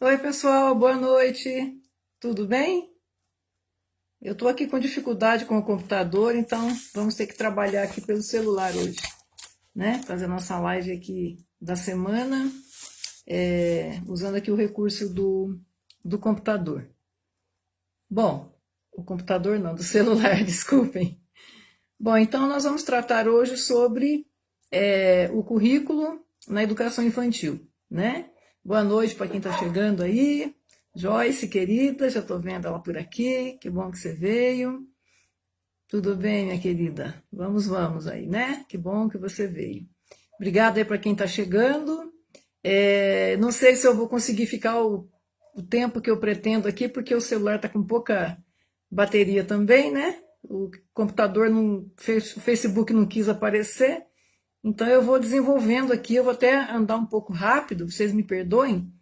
Oi, pessoal, boa noite. Tudo bem? Eu estou aqui com dificuldade com o computador, então vamos ter que trabalhar aqui pelo celular hoje, né? Fazer a nossa live aqui da semana, usando aqui o recurso do computador. Bom, o computador não, do celular, desculpem. Bom, então nós vamos tratar hoje sobre o currículo na educação infantil, né? Boa noite para quem está chegando aí. Joyce, querida, já estou vendo ela por aqui. Que bom que você veio. Tudo bem, minha querida? Vamos aí, né? Que bom que você veio. Obrigada aí para quem está chegando. Não sei se eu vou conseguir ficar o tempo que eu pretendo aqui, porque o celular está com pouca bateria também, né? O computador não fez, o Facebook não quis aparecer, então eu vou desenvolvendo aqui, eu vou até andar um pouco rápido, vocês me perdoem,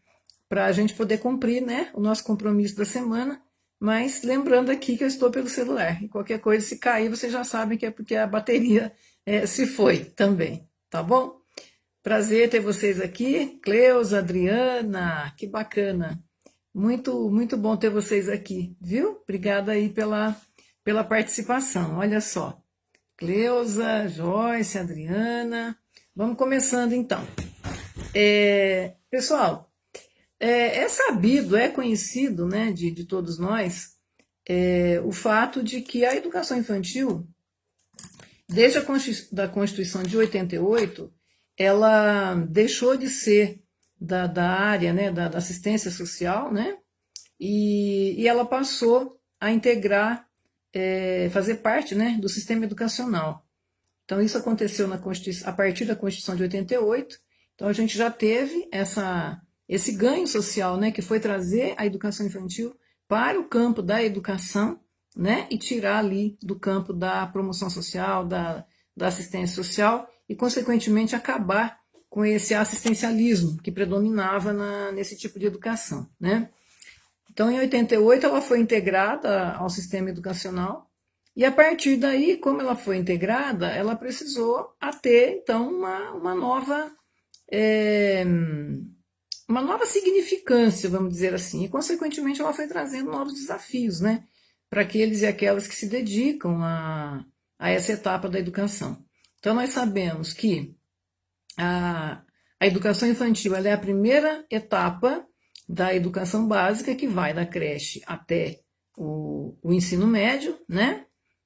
para a gente poder cumprir, né, o nosso compromisso da semana, mas lembrando aqui que eu estou pelo celular, e qualquer coisa, se cair, vocês já sabem que é porque a bateria se foi também, tá bom? Prazer ter vocês aqui, Cleusa, Adriana, que bacana. Muito bom ter vocês aqui, viu? Obrigada aí pela participação. Olha só, Cleusa, Joyce, Adriana. Vamos começando então. Pessoal, é sabido, é conhecido, né, de todos nós, o fato de que a educação infantil, desde da Constituição de 88, ela deixou de ser da área, né, da assistência social, né, e ela passou a integrar, fazer parte, né, do sistema educacional. Então, isso aconteceu a partir da Constituição de 88. Então, a gente já teve esse ganho social, né, que foi trazer a educação infantil para o campo da educação, né, e tirar ali do campo da promoção social, da assistência social, e, consequentemente, acabar com esse assistencialismo que predominava nesse tipo de educação, né? Então, em 88, ela foi integrada ao sistema educacional, e a partir daí, como ela foi integrada, ela precisou ter, então, é, uma nova significância, vamos dizer assim, e, consequentemente, ela foi trazendo novos desafios, né, para aqueles e aquelas que se dedicam a essa etapa da educação. Então, nós sabemos que a educação infantil ela é a primeira etapa da educação básica, que vai da creche até o ensino médio, né?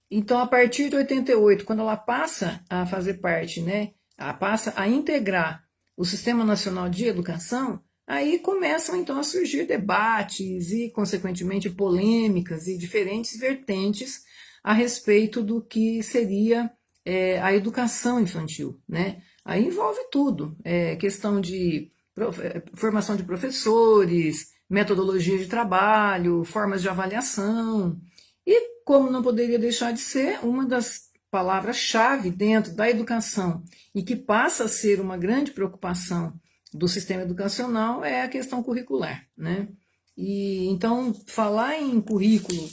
Então, a partir de 88, quando ela passa a fazer parte, né, passa a integrar o Sistema Nacional de Educação, aí começam então a surgir debates e, consequentemente, polêmicas e diferentes vertentes a respeito do que seria a educação infantil, né? Aí envolve tudo, questão de formação de professores, metodologia de trabalho, formas de avaliação, e como não poderia deixar de ser, uma das palavras-chave dentro da educação e que passa a ser uma grande preocupação do sistema educacional é a questão curricular, né? E então falar em currículo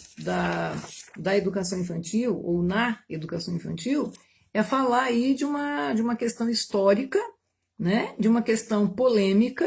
da educação infantil ou na educação infantil é falar aí de uma questão histórica, né? De uma questão polêmica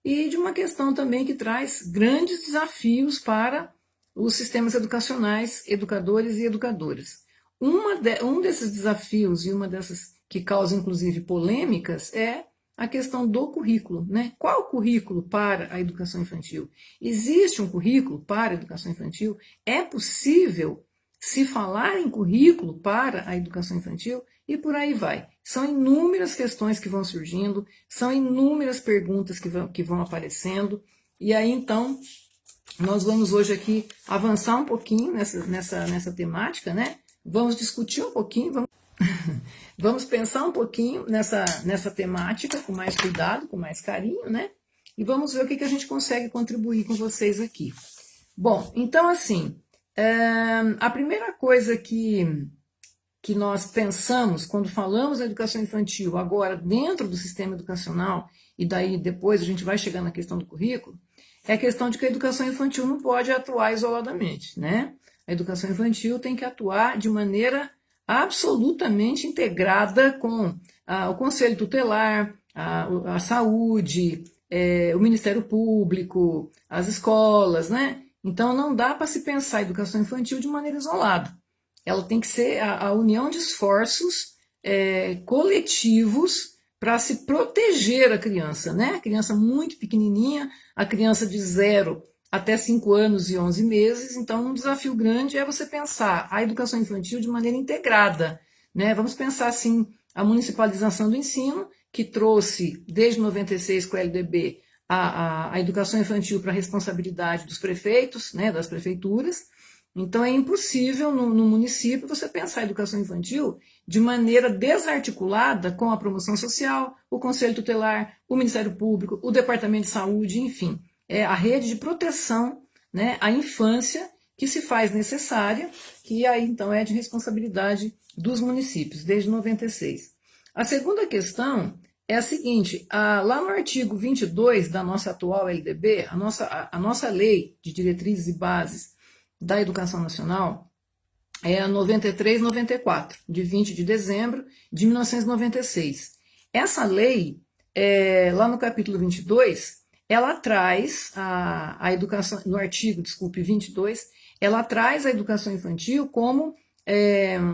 e de uma questão também que traz grandes desafios para os sistemas educacionais, educadores e educadoras. Um desses desafios e uma dessas que causa inclusive polêmicas é a questão do currículo, né? Qual o currículo para a educação infantil? Existe um currículo para a educação infantil? É possível se falar em currículo para a educação infantil? E por aí vai. São inúmeras questões que vão surgindo, são inúmeras perguntas que vão aparecendo, e aí então nós vamos hoje aqui avançar um pouquinho nessa temática, né? Vamos discutir um pouquinho, vamos pensar um pouquinho nessa temática com mais cuidado, com mais carinho, né? E vamos ver o que a gente consegue contribuir com vocês aqui. Bom, então assim, a primeira coisa que nós pensamos quando falamos da educação infantil, agora dentro do sistema educacional, e daí depois a gente vai chegar na questão do currículo, é a questão de que a educação infantil não pode atuar isoladamente, né? A educação infantil tem que atuar de maneira absolutamente integrada com o conselho tutelar, a saúde, o Ministério Público, as escolas, né? Então não dá para se pensar a educação infantil de maneira isolada. Ela tem que ser a união de esforços coletivos para se proteger a criança, né? A criança muito pequenininha, a criança de 0 até 5 anos e 11 meses. Então, um desafio grande é você pensar a educação infantil de maneira integrada, né? Vamos pensar, assim, a municipalização do ensino, que trouxe, desde 96 com a LDB, a educação infantil para a responsabilidade dos prefeitos, né, das prefeituras. Então, é impossível no município você pensar a educação infantil de maneira desarticulada com a promoção social, o Conselho Tutelar, o Ministério Público, o Departamento de Saúde, enfim. É a rede de proteção, né, à infância que se faz necessária, que aí então é de responsabilidade dos municípios, desde 96. A segunda questão é a seguinte, lá no artigo 22 da nossa atual LDB, a nossa lei de diretrizes e bases da educação nacional é a 93/94, de 20 de dezembro de 1996. Essa lei, lá no capítulo 22, ela traz a educação, no artigo, desculpe, 22, ela traz a educação infantil como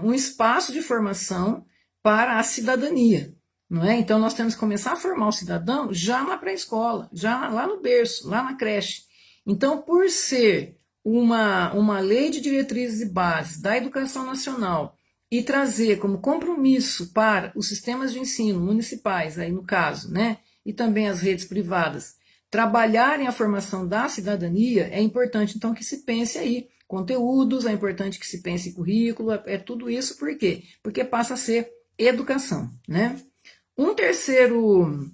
um espaço de formação para a cidadania. Não é? Então, nós temos que começar a formar o cidadão já na pré-escola, já lá no berço, lá na creche. Então, por ser uma lei de diretrizes e bases da educação nacional e trazer como compromisso para os sistemas de ensino municipais, aí no caso, né, e também as redes privadas, trabalharem a formação da cidadania, é importante, então, que se pense aí conteúdos, é importante que se pense currículo, tudo isso, por quê? Porque passa a ser educação, né? Um terceiro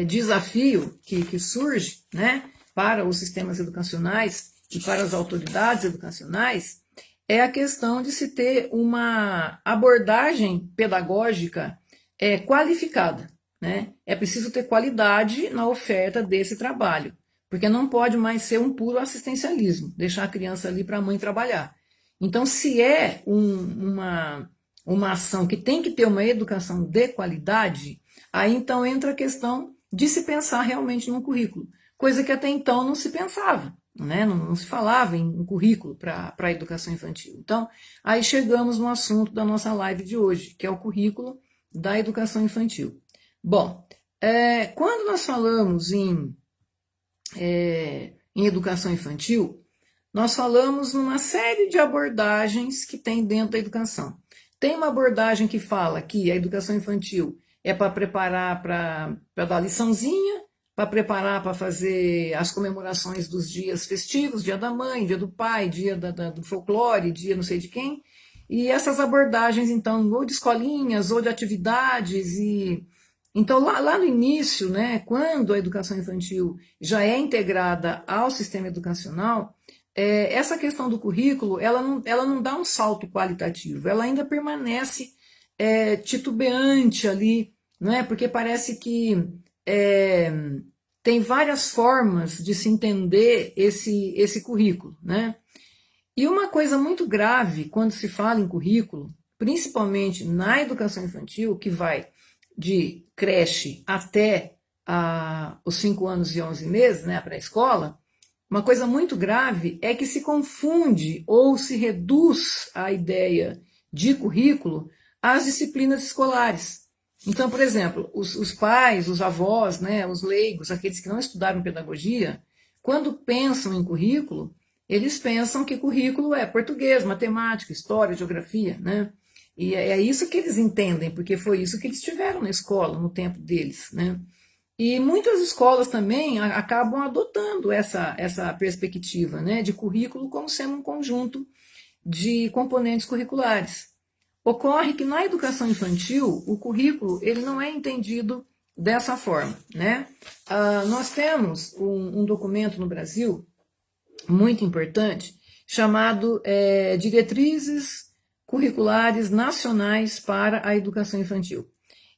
desafio que surge, né, para os sistemas educacionais e para as autoridades educacionais é a questão de se ter uma abordagem pedagógica qualificada, né? É preciso ter qualidade na oferta desse trabalho, porque não pode mais ser um puro assistencialismo, deixar a criança ali para a mãe trabalhar. Então, se é uma ação que tem que ter uma educação de qualidade, aí então entra a questão de se pensar realmente num currículo, coisa que até então não se pensava, né? Não se falava em um currículo para a educação infantil. Então, aí chegamos no assunto da nossa live de hoje, que é o currículo da educação infantil. Bom, quando nós falamos em educação infantil, nós falamos numa série de abordagens que tem dentro da educação. Tem uma abordagem que fala que a educação infantil é para preparar para dar liçãozinha, para preparar para fazer as comemorações dos dias festivos, dia da mãe, dia do pai, dia do folclore, dia não sei de quem. E essas abordagens, então, ou de escolinhas, ou de atividades, então lá no início, né, quando a educação infantil já é integrada ao sistema educacional, essa questão do currículo, ela não dá um salto qualitativo, ela ainda permanece titubeante ali, não é? Porque parece que tem várias formas de se entender esse currículo, né? E uma coisa muito grave quando se fala em currículo, principalmente na educação infantil, que vai de creche até os 5 anos e 11 meses, né, a pré-escola, uma coisa muito grave é que se confunde ou se reduz a ideia de currículo às disciplinas escolares. Então, por exemplo, os pais, os avós, né, os leigos, aqueles que não estudaram pedagogia, quando pensam em currículo, eles pensam que currículo é português, matemática, história, geografia, né? E é isso que eles entendem, porque foi isso que eles tiveram na escola, no tempo deles, né? E muitas escolas também acabam adotando essa perspectiva, né, de currículo como sendo um conjunto de componentes curriculares. Ocorre que na educação infantil, o currículo ele não é entendido dessa forma, né? Nós temos um documento no Brasil muito importante chamado Diretrizes Curriculares Nacionais para a Educação Infantil.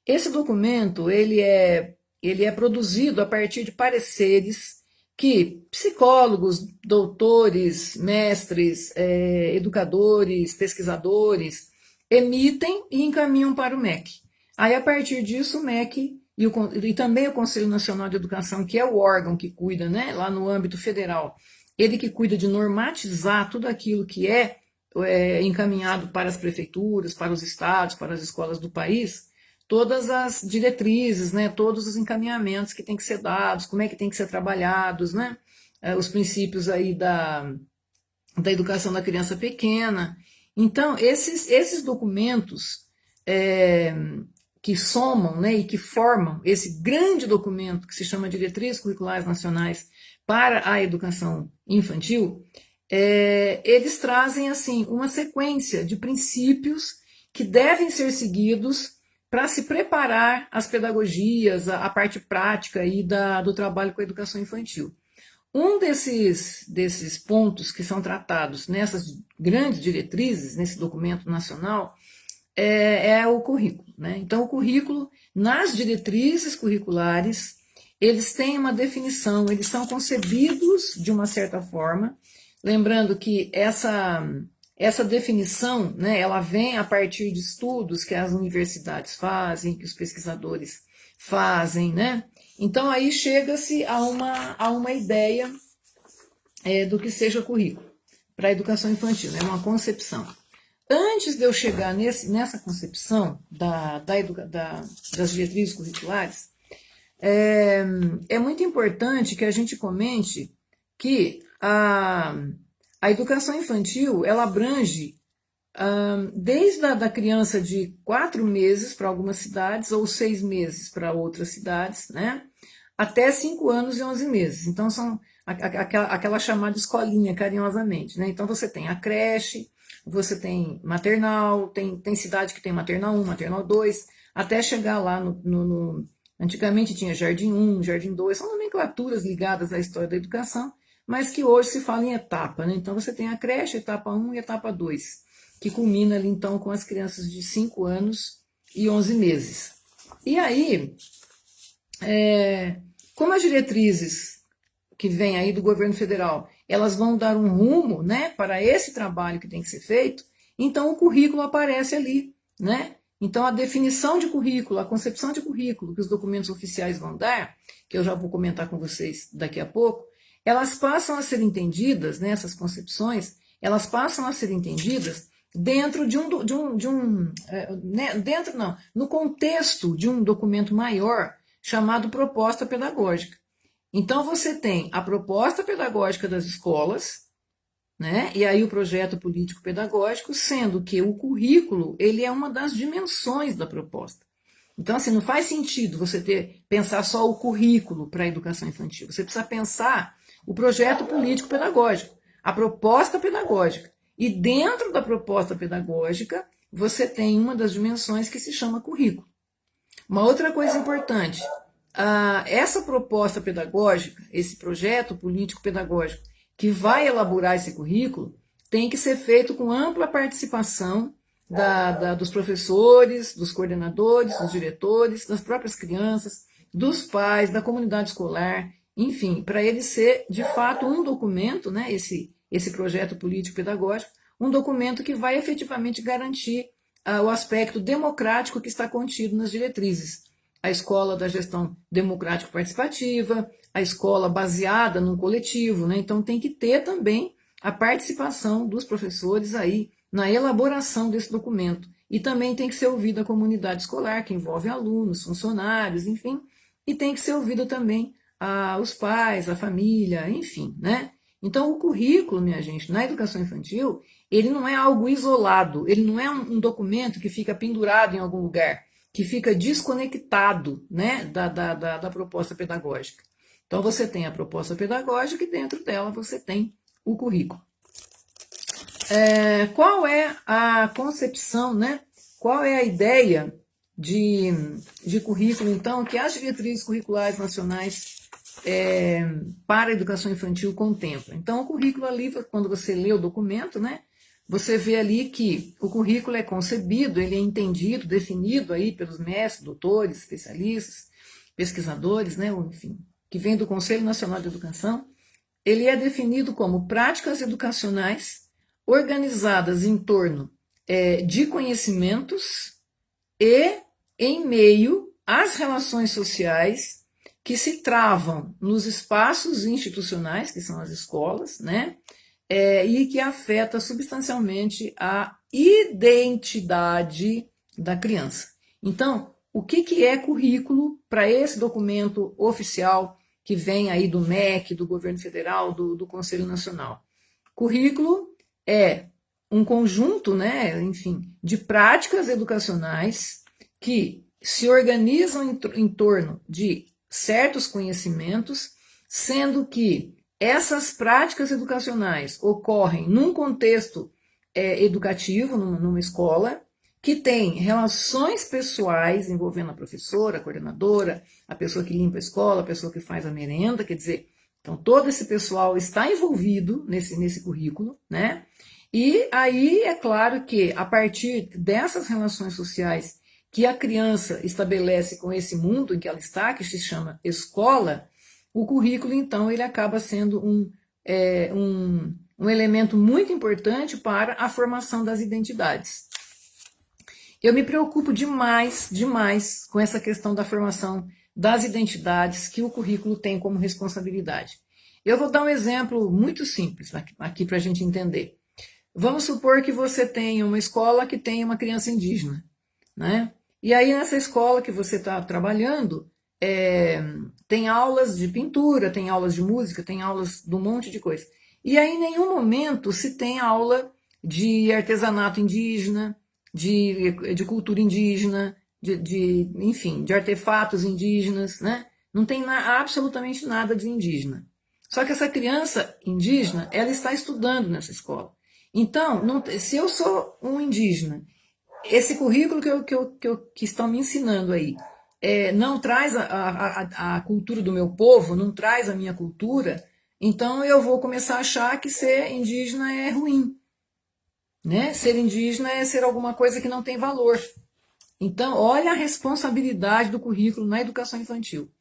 Esse documento ele é produzido a partir de pareceres que psicólogos, doutores, mestres, educadores, pesquisadores emitem e encaminham para o MEC. Aí, a partir disso, o MEC e também o Conselho Nacional de Educação, que é o órgão que cuida, né, lá no âmbito federal, ele que cuida de normatizar tudo aquilo que é encaminhado para as prefeituras, para os estados, para as escolas do país, todas as diretrizes, né, todos os encaminhamentos que têm que ser dados, como é que tem que ser trabalhados, né, os princípios aí da educação da criança pequena. Então, esses documentos é, que somam, né, e que formam esse grande documento que se chama Diretrizes Curriculares Nacionais para a Educação Infantil, eles trazem assim uma sequência de princípios que devem ser seguidos para se preparar as pedagogias, a parte prática aí do trabalho com a educação infantil. Um desses pontos que são tratados nessas grandes diretrizes, nesse documento nacional, é o currículo, né? Então, o currículo, nas diretrizes curriculares, eles têm uma definição, eles são concebidos de uma certa forma, lembrando que essa definição, né, ela vem a partir de estudos que as universidades fazem, que os pesquisadores fazem, né? Então, aí chega-se a uma ideia do que seja currículo para a educação infantil, né? Uma concepção. Antes de eu chegar nessa concepção das diretrizes curriculares, é muito importante que a gente comente que a educação infantil ela abrange desde a da criança de 4 meses para algumas cidades ou 6 meses para outras cidades, né? Até 5 anos e 11 meses. Então, são aquela chamada escolinha, carinhosamente, né? Então, você tem a creche, você tem maternal, tem cidade que tem maternal 1, maternal 2, até chegar lá antigamente tinha jardim 1, jardim 2, são nomenclaturas ligadas à história da educação, mas que hoje se fala em etapa, né? Então, você tem a creche, etapa 1 e etapa 2, que culmina ali, então, com as crianças de 5 anos e 11 meses. E aí, como as diretrizes que vêm aí do governo federal, elas vão dar um rumo, né, para esse trabalho que tem que ser feito, então o currículo aparece ali, né? Então a definição de currículo, a concepção de currículo que os documentos oficiais vão dar, que eu já vou comentar com vocês daqui a pouco, elas passam a ser entendidas, né, essas concepções, elas passam a ser entendidas dentro dentro não, no contexto de um documento maior chamado proposta pedagógica. Então você tem a proposta pedagógica das escolas, né? E aí o projeto político pedagógico, sendo que o currículo ele é uma das dimensões da proposta. Então assim não faz sentido você pensar só o currículo para a educação infantil. Você precisa pensar o projeto político pedagógico, a proposta pedagógica. E dentro da proposta pedagógica você tem uma das dimensões que se chama currículo. Uma outra coisa importante, essa proposta pedagógica, esse projeto político pedagógico que vai elaborar esse currículo, tem que ser feito com ampla participação dos professores, dos coordenadores, dos diretores, das próprias crianças, dos pais, da comunidade escolar, enfim, para ele ser de fato um documento, né, esse projeto político pedagógico, um documento que vai efetivamente garantir o aspecto democrático que está contido nas diretrizes. A escola da gestão democrático-participativa, a escola baseada num coletivo, né? Então tem que ter também a participação dos professores aí na elaboração desse documento. E também tem que ser ouvida a comunidade escolar, que envolve alunos, funcionários, enfim, e tem que ser ouvida também os pais, a família, enfim, né? Então, o currículo, minha gente, na educação infantil, ele não é algo isolado, ele não é um documento que fica pendurado em algum lugar, que fica desconectado, né, da proposta pedagógica. Então, você tem a proposta pedagógica e dentro dela você tem o currículo. Qual é a concepção, né? Qual é a ideia de currículo, então, que as diretrizes curriculares nacionais para a educação infantil contemplam? Então, o currículo ali, quando você lê o documento, né? Você vê ali que o currículo é concebido, ele é entendido, definido aí pelos mestres, doutores, especialistas, pesquisadores, né? Enfim, que vem do Conselho Nacional de Educação. Ele é definido como práticas educacionais organizadas em torno de conhecimentos e em meio as relações sociais que se travam nos espaços institucionais, que são as escolas, né? E que afeta substancialmente a identidade da criança. Então, o que é currículo para esse documento oficial que vem aí do MEC, do governo federal, do Conselho Nacional? Currículo é um conjunto, né, enfim, de práticas educacionais que se organizam em torno de certos conhecimentos, sendo que essas práticas educacionais ocorrem num contexto educativo, numa escola, que tem relações pessoais envolvendo a professora, a coordenadora, a pessoa que limpa a escola, a pessoa que faz a merenda, quer dizer, então todo esse pessoal está envolvido nesse currículo, né? E aí é claro que a partir dessas relações sociais que a criança estabelece com esse mundo em que ela está, que se chama escola, o currículo, então, ele acaba sendo um elemento muito importante para a formação das identidades. Eu me preocupo demais com essa questão da formação das identidades que o currículo tem como responsabilidade. Eu vou dar um exemplo muito simples aqui para a gente entender. Vamos supor que você tenha uma escola que tem uma criança indígena, né? E aí nessa escola que você está trabalhando, tem aulas de pintura, tem aulas de música, tem aulas de um monte de coisa. E aí em nenhum momento se tem aula de artesanato indígena, de cultura indígena, enfim, de artefatos indígenas, né? Não tem absolutamente nada de indígena. Só que essa criança indígena, ela está estudando nessa escola. Então, se eu sou um indígena, esse currículo que estão me ensinando aí não traz a cultura do meu povo, não traz a minha cultura, então eu vou começar a achar que ser indígena é ruim. Né? Ser indígena é ser alguma coisa que não tem valor. Então, olha a responsabilidade do currículo na educação infantil.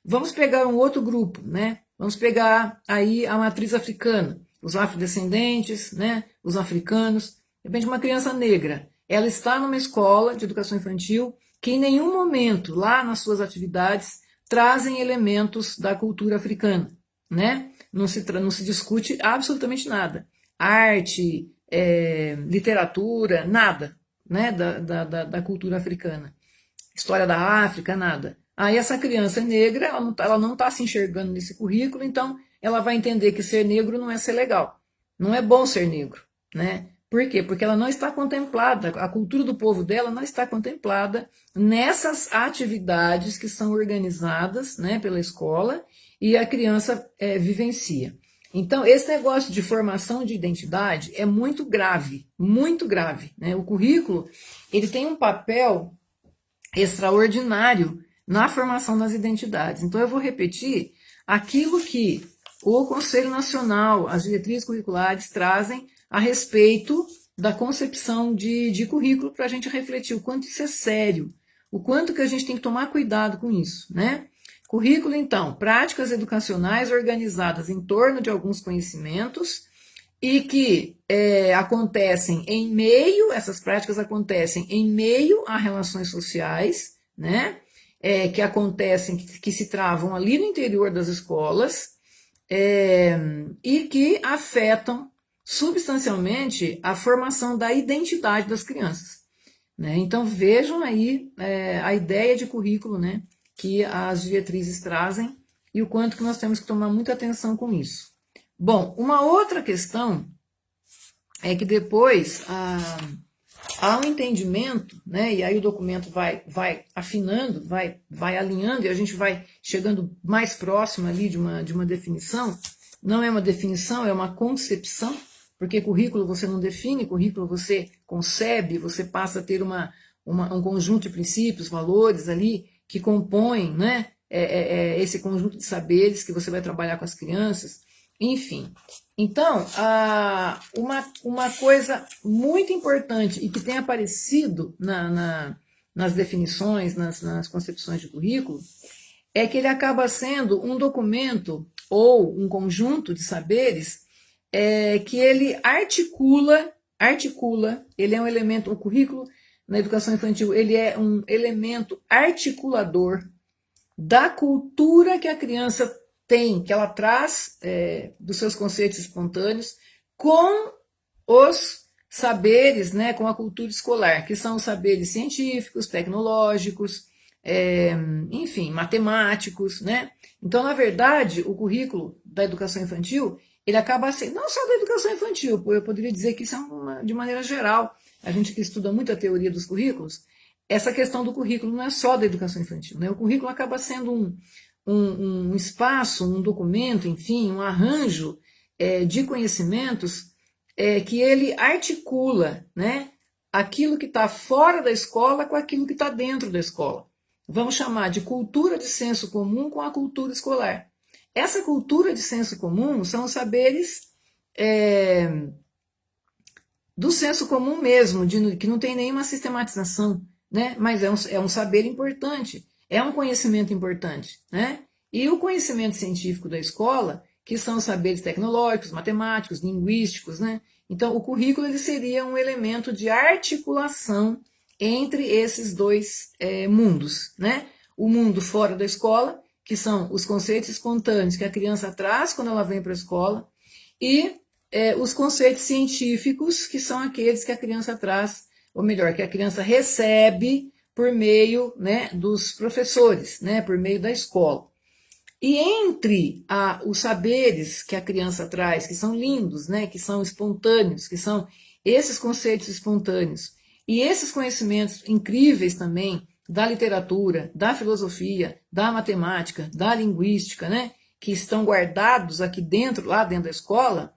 Vamos pegar um outro grupo, né? Vamos pegar aí a matriz africana, os afrodescendentes, né? Os africanos. De repente, uma criança negra, ela está numa escola de educação infantil que em nenhum momento, lá nas suas atividades, trazem elementos da cultura africana, né? Não se discute absolutamente nada. Arte, literatura, nada, né, da cultura africana. História da África, nada. Aí essa criança negra, ela não está se enxergando nesse currículo, então ela vai entender que ser negro não é ser legal. Não é bom ser negro, né? Por quê? Porque ela não está contemplada, a cultura do povo dela não está contemplada nessas atividades que são organizadas, né, pela escola e a criança vivencia. Então, esse negócio de formação de identidade é muito grave, né? O currículo, ele tem um papel extraordinário na formação das identidades. Então, eu vou repetir aquilo que o Conselho Nacional, as diretrizes curriculares trazem a respeito da concepção de currículo para a gente refletir o quanto isso é sério, o quanto que a gente tem que tomar cuidado com isso, né? Currículo, então, práticas educacionais organizadas em torno de alguns conhecimentos e que acontecem em meio, essas práticas acontecem em meio a relações sociais, né? Que acontecem, que se travam ali no interior das escolas e que afetam substancialmente a formação da identidade das crianças, né? Então vejam aí a ideia de currículo, né, que as diretrizes trazem e o quanto que nós temos que tomar muita atenção com isso. Bom, uma outra questão é que depois há um entendimento, né, e aí o documento vai afinando, vai alinhando e a gente vai chegando mais próximo ali de uma definição. Não é uma definição, é uma concepção, porque currículo você não define, currículo você concebe, você passa a ter um conjunto de princípios, valores ali que compõem, né, esse conjunto de saberes que você vai trabalhar com as crianças, enfim. Então, uma coisa muito importante e que tem aparecido nas definições, nas concepções de currículo, é que ele acaba sendo um documento ou um conjunto de saberes que ele articula, ele é um elemento, o currículo na educação infantil, ele é um elemento articulador da cultura que a criança tem, que ela traz dos seus conceitos espontâneos, com os saberes, né, com a cultura escolar, que são os saberes científicos, tecnológicos, enfim, matemáticos, né? Então, na verdade, o currículo da educação infantil, ele acaba sendo, não só da educação infantil, eu poderia dizer que isso é de maneira geral, a gente que estuda muito a teoria dos currículos, essa questão do currículo não é só da educação infantil, né? O currículo acaba sendo um espaço, um documento, enfim, um arranjo de conhecimentos que ele articula, né, aquilo que está fora da escola com aquilo que está dentro da escola. Vamos chamar de cultura de senso comum com a cultura escolar. Essa cultura de senso comum são os saberes do senso comum mesmo, que não tem nenhuma sistematização, né? Mas é um saber importante, é um conhecimento importante, né? E o conhecimento científico da escola, que são os saberes tecnológicos, matemáticos, linguísticos, né? Então, o currículo ele seria um elemento de articulação entre esses dois mundos, né? O mundo fora da escola, que são os conceitos espontâneos que a criança traz quando ela vem para a escola, e os conceitos científicos, que são aqueles que a criança traz, ou melhor, que a criança recebe por meio, né, dos professores, né, por meio da escola. E entre os saberes que a criança traz, que são lindos, né, que são espontâneos, que são esses conceitos espontâneos, e esses conhecimentos incríveis também da literatura, da filosofia, da matemática, da linguística, né, que estão guardados aqui dentro, lá dentro da escola,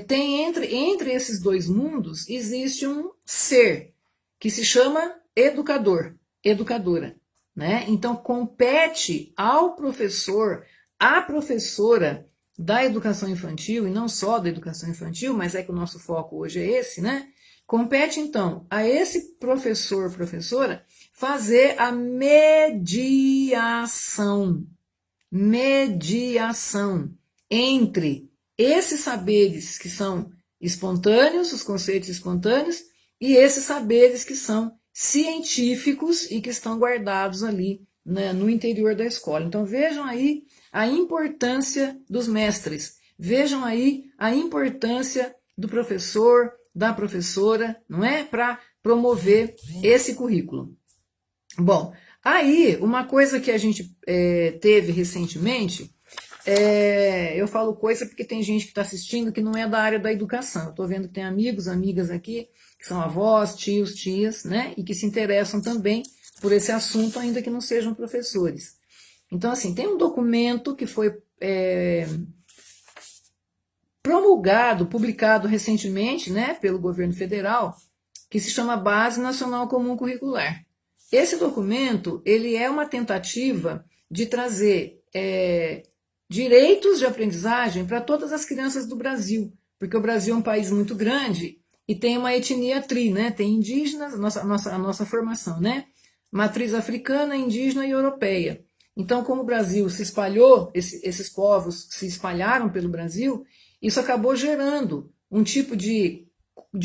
tem entre esses dois mundos, existe um ser, que se chama educador, educadora. Né? Então, compete ao professor, à professora da educação infantil, e não só da educação infantil, mas é que o nosso foco hoje é esse, né? Compete, então, a esse professor, professora, fazer a mediação entre esses saberes que são espontâneos, os conceitos espontâneos, e esses saberes que são científicos e que estão guardados ali, né, no interior da escola. Então vejam aí a importância dos mestres, vejam aí a importância do professor, da professora, não é? Para promover esse currículo. Bom, aí uma coisa que a gente teve recentemente, eu falo coisa porque tem gente que está assistindo que não é da área da educação. Eu estou vendo que tem amigos, amigas aqui, que são avós, tios, tias, né? E que se interessam também por esse assunto, ainda que não sejam professores. Então, assim, tem um documento que foi promulgado, publicado recentemente, né, pelo governo federal, que se chama Base Nacional Comum Curricular. Esse documento, ele é uma tentativa de trazer direitos de aprendizagem para todas as crianças do Brasil, porque o Brasil é um país muito grande e tem uma etnia tri, né? Tem indígenas, a nossa formação, né? Matriz africana, indígena e europeia. Então, como o Brasil se espalhou, esses povos se espalharam pelo Brasil, isso acabou gerando um tipo de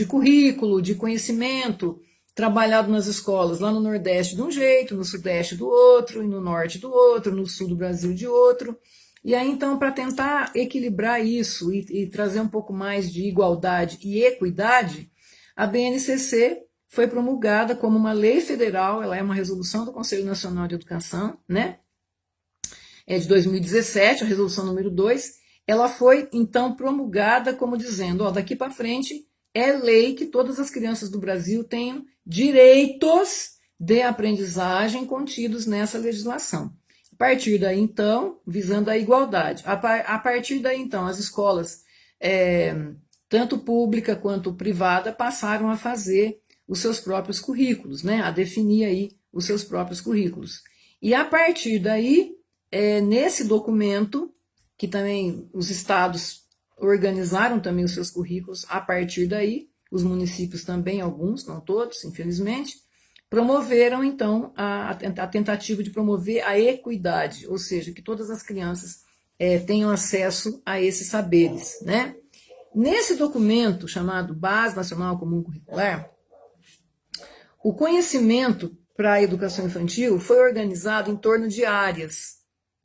currículo, de conhecimento, trabalhado nas escolas lá no Nordeste de um jeito, no Sudeste do outro, e no Norte do outro, no Sul do Brasil de outro. E aí, então, para tentar equilibrar isso e trazer um pouco mais de igualdade e equidade, a BNCC foi promulgada como uma lei federal, ela é uma resolução do Conselho Nacional de Educação, né? É de 2017, a resolução número 2, ela foi, então, promulgada como dizendo, daqui para frente é lei que todas as crianças do Brasil tenham direitos de aprendizagem contidos nessa legislação. A partir daí, então, visando a igualdade. A partir daí, então, as escolas, tanto pública quanto privada, passaram a fazer os seus próprios currículos, né? A definir aí os seus próprios currículos. E a partir daí, nesse documento, que também os estados organizaram também os seus currículos, a partir daí, os municípios também, alguns, não todos, infelizmente, promoveram, então, a tentativa de promover a equidade, ou seja, que todas as crianças tenham acesso a esses saberes, né? Nesse documento chamado Base Nacional Comum Curricular, O conhecimento para a educação infantil foi organizado em torno de áreas,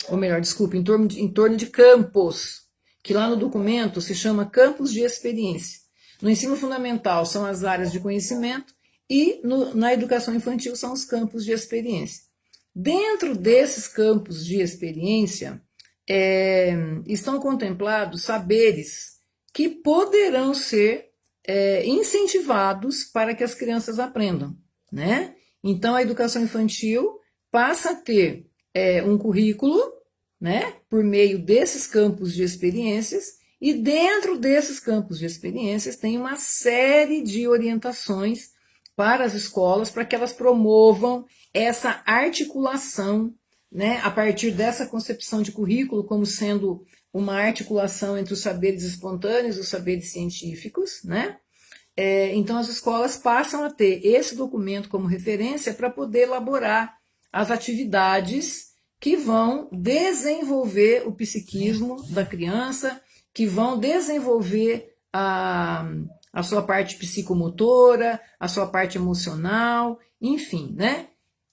ou melhor, desculpe, em torno de campos, que lá no documento se chama campos de experiência. No ensino fundamental são as áreas de conhecimento e na educação infantil são os campos de experiência. Dentro desses campos de experiência estão contemplados saberes que poderão ser incentivados para que as crianças aprendam, né? Então a educação infantil passa a ter um currículo, né, por meio desses campos de experiências, e dentro desses campos de experiências tem uma série de orientações para as escolas para que elas promovam essa articulação, né, a partir dessa concepção de currículo como sendo uma articulação entre os saberes espontâneos e os saberes científicos, né? Então as escolas passam a ter esse documento como referência para poder elaborar as atividades que vão desenvolver o psiquismo da criança, que vão desenvolver a sua parte psicomotora, a sua parte emocional, enfim, né?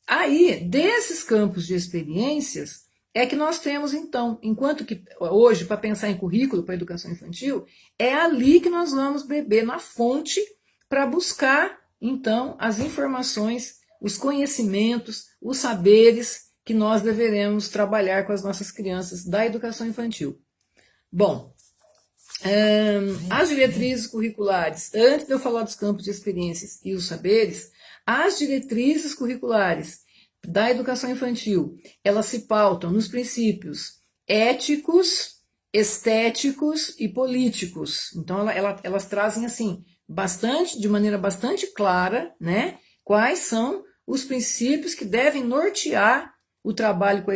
Aí, desses campos de experiências, é que nós temos, então, enquanto que hoje, para pensar em currículo para a educação infantil, é ali que nós vamos beber na fonte para buscar, então, as informações, os conhecimentos, os saberes que nós deveremos trabalhar com as nossas crianças da educação infantil. Bom, as diretrizes curriculares, antes de eu falar dos campos de experiências e os saberes, as diretrizes curriculares da educação infantil, elas se pautam nos princípios éticos, estéticos e políticos. Então, elas trazem, assim, de maneira bastante clara, né, quais são os princípios que devem nortear o trabalho com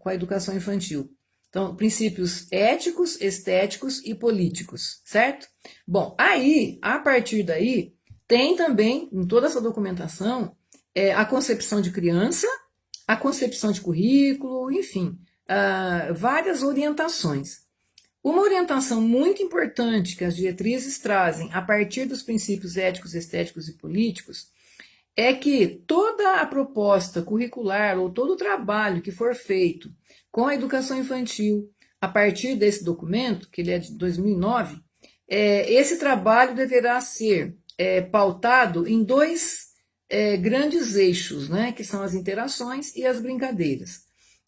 a educação infantil. Então, princípios éticos, estéticos e políticos, certo? Bom, aí, a partir daí, tem também, em toda essa documentação, a concepção de criança, a concepção de currículo, enfim, várias orientações. Uma orientação muito importante que as diretrizes trazem a partir dos princípios éticos, estéticos e políticos é que toda a proposta curricular ou todo o trabalho que for feito com a educação infantil a partir desse documento, que ele é de 2009, esse trabalho deverá ser pautado em dois grandes eixos, né, que são as interações e as brincadeiras.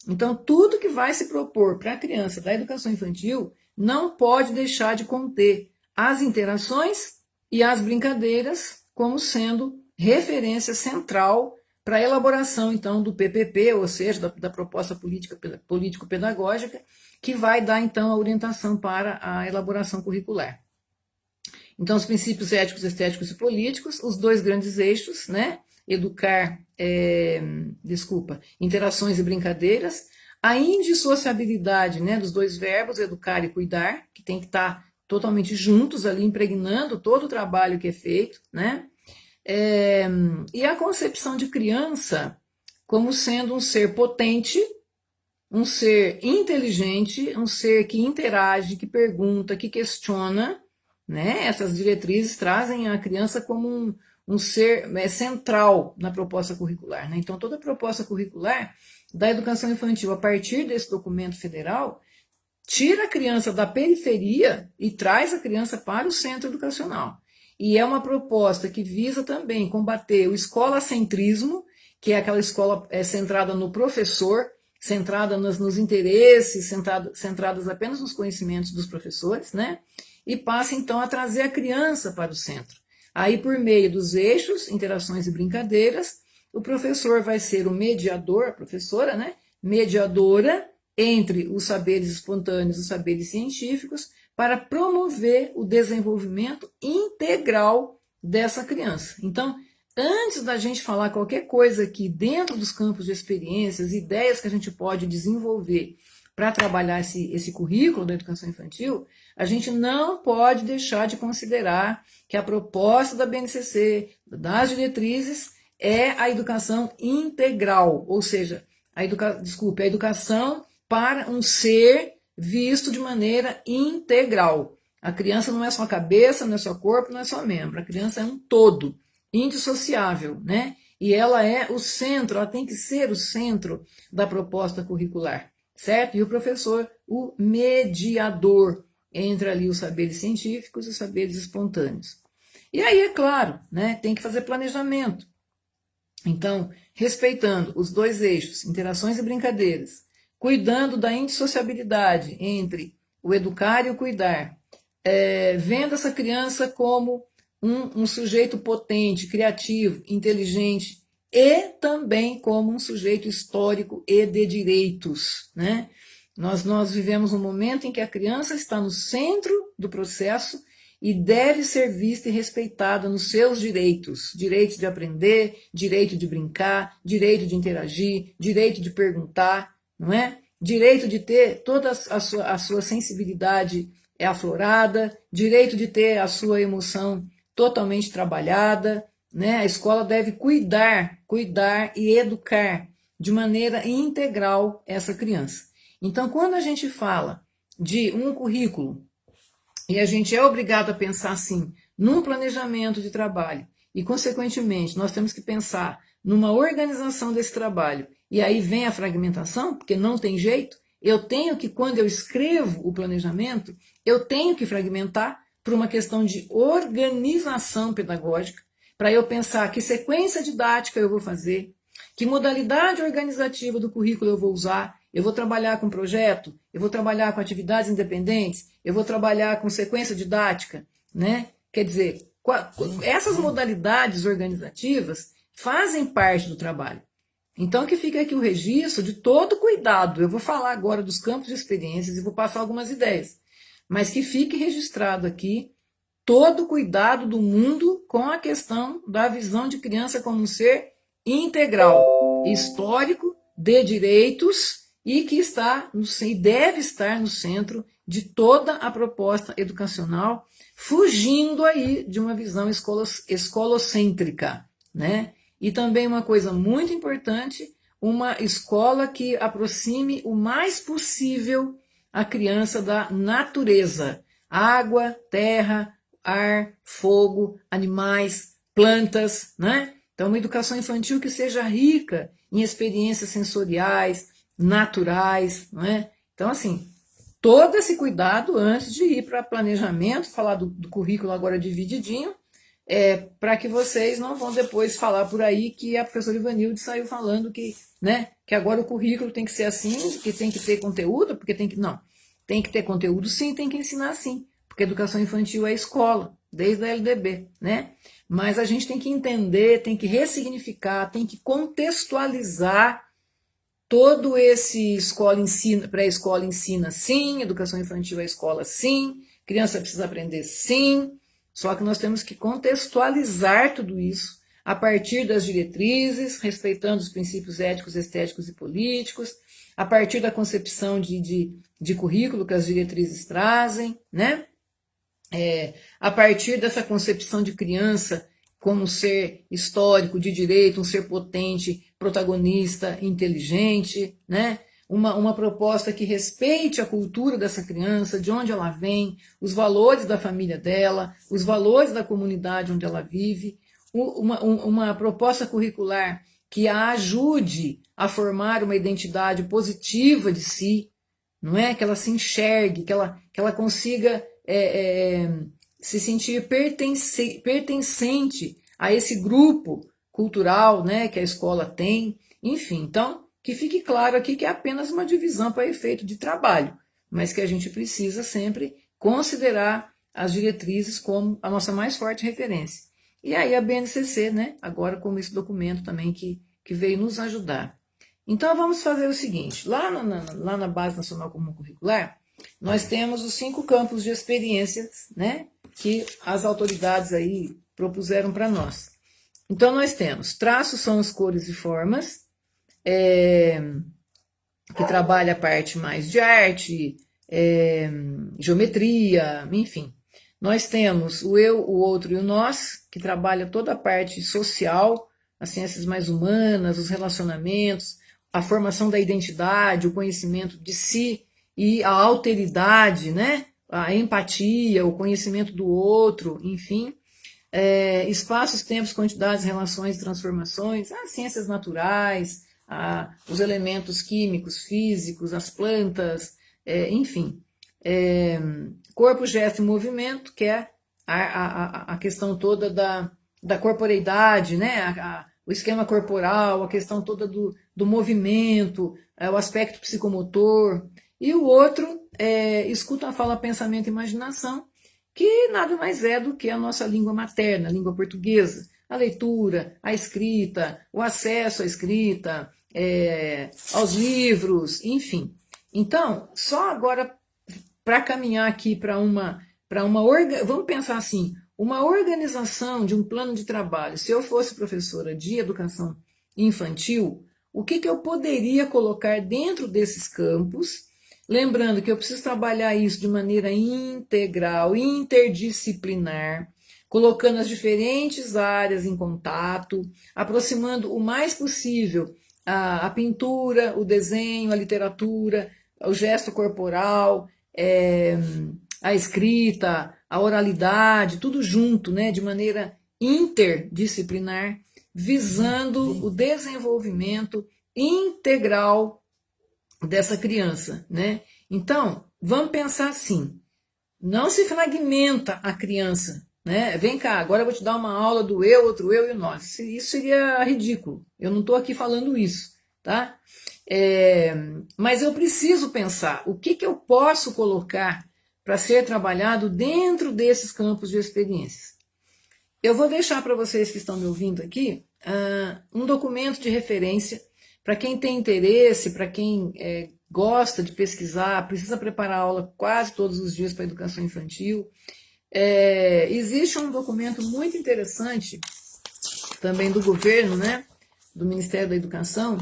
Então, tudo que vai se propor para a criança da educação infantil não pode deixar de conter as interações e as brincadeiras como sendo referência central para a elaboração, então, do PPP, ou seja, da proposta político-pedagógica, que vai dar, então, a orientação para a elaboração curricular. Então, os princípios éticos, estéticos e políticos, os dois grandes eixos, né? Interações e brincadeiras, a indissociabilidade, né, dos dois verbos, educar e cuidar, que tem que estar totalmente juntos ali, impregnando todo o trabalho que é feito, né? E a concepção de criança como sendo um ser potente, um ser inteligente, um ser que interage, que pergunta, que questiona, né? Essas diretrizes trazem a criança como um ser central na proposta curricular, né? Então, toda a proposta curricular da educação infantil, a partir desse documento federal, tira a criança da periferia e traz a criança para o centro educacional. E é uma proposta que visa também combater o escolacentrismo, que é aquela escola centrada no professor, centrada nos interesses, centradas apenas nos conhecimentos dos professores, né? E passa então a trazer a criança para o centro. Aí, por meio dos eixos, interações e brincadeiras, o professor vai ser o mediador, a professora, né? Mediadora entre os saberes espontâneos e os saberes científicos, para promover o desenvolvimento integral dessa criança. Então, antes da gente falar qualquer coisa aqui dentro dos campos de experiências, ideias que a gente pode desenvolver para trabalhar esse currículo da educação infantil, a gente não pode deixar de considerar que a proposta da BNCC, das diretrizes, é a educação integral, ou seja, a educação para um ser visto de maneira integral. A criança não é só cabeça, não é só corpo, não é só membro. A criança é um todo. indissociável, né? E ela é o centro, ela tem que ser o centro da proposta curricular, certo? E o professor, o mediador entre ali os saberes científicos e os saberes espontâneos. E aí, é claro, né, tem que fazer planejamento. Então, respeitando os dois eixos, interações e brincadeiras, cuidando da indissociabilidade entre o educar e o cuidar, vendo essa criança como um sujeito potente, criativo, inteligente e também como um sujeito histórico e de direitos, né? Nós vivemos um momento em que a criança está no centro do processo e deve ser vista e respeitada nos seus direitos, direito de aprender, direito de brincar, direito de interagir, direito de perguntar, não é? Direito de ter toda a sua sensibilidade aflorada, direito de ter a sua emoção totalmente trabalhada, né? A escola deve cuidar e educar de maneira integral essa criança. Então, quando a gente fala de um currículo e a gente é obrigado a pensar assim, num planejamento de trabalho, e consequentemente nós temos que pensar numa organização desse trabalho, e aí vem a fragmentação, porque não tem jeito, eu tenho que, quando eu escrevo o planejamento, eu tenho que fragmentar por uma questão de organização pedagógica, para eu pensar que sequência didática eu vou fazer, que modalidade organizativa do currículo eu vou usar, eu vou trabalhar com projeto, eu vou trabalhar com atividades independentes, eu vou trabalhar com sequência didática, né? Quer dizer, essas modalidades organizativas fazem parte do trabalho. Então, que fica aqui o registro de todo cuidado. Eu vou falar agora dos campos de experiências e vou passar algumas ideias, mas que fique registrado aqui todo o cuidado do mundo com a questão da visão de criança como um ser integral, histórico, de direitos e que está e deve estar no centro de toda a proposta educacional, fugindo aí de uma visão escolocêntrica, né? E também uma coisa muito importante, uma escola que aproxime o mais possível a criança da natureza, água, terra, ar, fogo, animais, plantas, né? Então, uma educação infantil que seja rica em experiências sensoriais, naturais, não é? Então, assim, todo esse cuidado antes de ir para planejamento, falar do currículo agora divididinho, para que vocês não vão depois falar por aí que a professora Ivanilde saiu falando que, né, que agora o currículo tem que ser assim, que tem que ter conteúdo, porque tem que. Não, tem que ter conteúdo sim, tem que ensinar sim, porque educação infantil é escola, desde a LDB, né? Mas a gente tem que entender, tem que ressignificar, tem que contextualizar todo esse escola ensina, pré-escola ensina sim, educação infantil é escola sim, criança precisa aprender sim, só que nós temos que contextualizar tudo isso a partir das diretrizes, respeitando os princípios éticos, estéticos e políticos, a partir da concepção de currículo que as diretrizes trazem, né? A partir dessa concepção de criança como um ser histórico, de direito, um ser potente, protagonista, inteligente, né? Uma proposta que respeite a cultura dessa criança, de onde ela vem, os valores da família dela, os valores da comunidade onde ela vive, uma proposta curricular que a ajude a formar uma identidade positiva de si, não é? Que ela se enxergue, que ela consiga se sentir pertencente a esse grupo cultural, né, que a escola tem, enfim. Então, que fique claro aqui que é apenas uma divisão para efeito de trabalho, mas que a gente precisa sempre considerar as diretrizes como a nossa mais forte referência. E aí a BNCC, né, agora como esse documento também que veio nos ajudar. Então vamos fazer o seguinte, lá na Base Nacional Comum Curricular, nós temos os 5 campos de experiências, né, que as autoridades aí propuseram para nós. Então nós temos traços, sons, cores e formas, que trabalha a parte mais de arte, geometria, enfim. Nós temos o eu, o outro e o nós, que trabalha toda a parte social, as ciências mais humanas, os relacionamentos, a formação da identidade, o conhecimento de si e a alteridade, né? A empatia, o conhecimento do outro, enfim. espaços, tempos, quantidades, relações, transformações, as ciências naturais, os elementos químicos, físicos, as plantas, enfim. Corpo, gesto e movimento, que é a questão toda da corporeidade, né? O esquema corporal, a questão toda do movimento, o aspecto psicomotor. E o outro é escuta, fala, pensamento e imaginação, que nada mais é do que a nossa língua materna, a língua portuguesa. A leitura, a escrita, o acesso à escrita, aos livros, enfim. Então, só agora para caminhar aqui para vamos pensar assim, uma organização de um plano de trabalho. Se eu fosse professora de educação infantil, o que eu poderia colocar dentro desses campos? Lembrando que eu preciso trabalhar isso de maneira integral, interdisciplinar, colocando as diferentes áreas em contato, aproximando o mais possível a pintura, o desenho, a literatura, o gesto corporal, a escrita, a oralidade, tudo junto, né, de maneira interdisciplinar, visando o desenvolvimento integral dessa criança, né? Então, vamos pensar assim, não se fragmenta a criança, né? Vem cá, agora eu vou te dar uma aula do eu, outro eu e o nós. Isso seria ridículo, eu não estou aqui falando isso, tá? Mas eu preciso pensar o que eu posso colocar para ser trabalhado dentro desses campos de experiências. Eu vou deixar para vocês que estão me ouvindo aqui um documento de referência para quem tem interesse, para quem gosta de pesquisar, precisa preparar aula quase todos os dias para a educação infantil. Existe um documento muito interessante também do governo, né, do Ministério da Educação,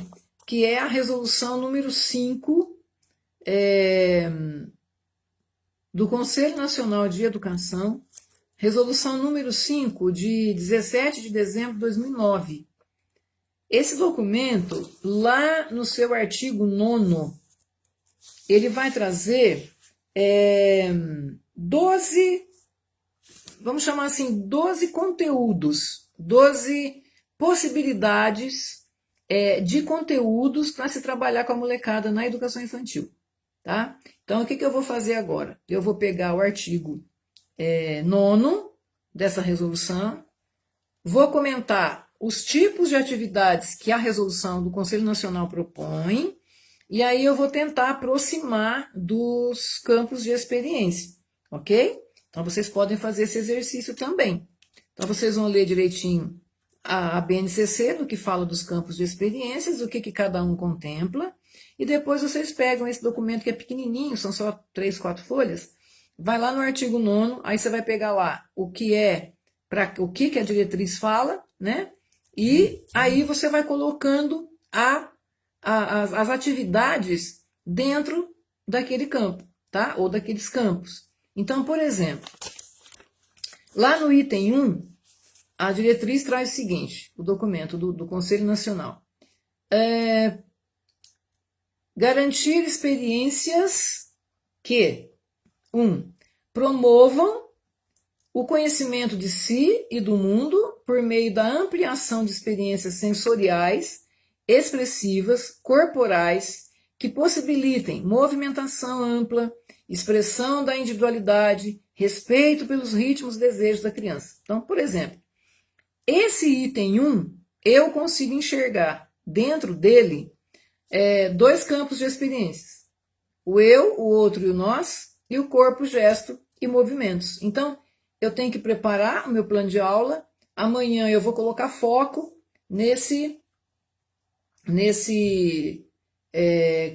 que é a resolução número 5 do Conselho Nacional de Educação, resolução número 5 de 17 de dezembro de 2009. Esse documento, lá no seu artigo 9º, ele vai trazer 12, vamos chamar assim, 12 conteúdos, 12 possibilidades de conteúdos para se trabalhar com a molecada na educação infantil, tá? Então, o que eu vou fazer agora? Eu vou pegar o artigo 9º dessa resolução, vou comentar os tipos de atividades que a resolução do Conselho Nacional propõe, e aí eu vou tentar aproximar dos campos de experiência, ok? Então, vocês podem fazer esse exercício também. Então, vocês vão ler direitinho a BNCC, do que fala dos campos de experiências, o que cada um contempla, e depois vocês pegam esse documento que é pequenininho, são só 3, 4 folhas, vai lá no artigo 9º, aí você vai pegar lá o que a diretriz fala, né? E aí você vai colocando as atividades dentro daquele campo, tá? Ou daqueles campos. Então, por exemplo, lá no item 1, a diretriz traz o seguinte, o documento do Conselho Nacional. Garantir experiências que, 1, promovam o conhecimento de si e do mundo por meio da ampliação de experiências sensoriais, expressivas, corporais, que possibilitem movimentação ampla, expressão da individualidade, respeito pelos ritmos e desejos da criança. Então, por exemplo, esse item 1, eu consigo enxergar dentro dele 2 campos de experiências. O eu, o outro e o nós, e o corpo, gesto e movimentos. Então, eu tenho que preparar o meu plano de aula. Amanhã eu vou colocar foco nesse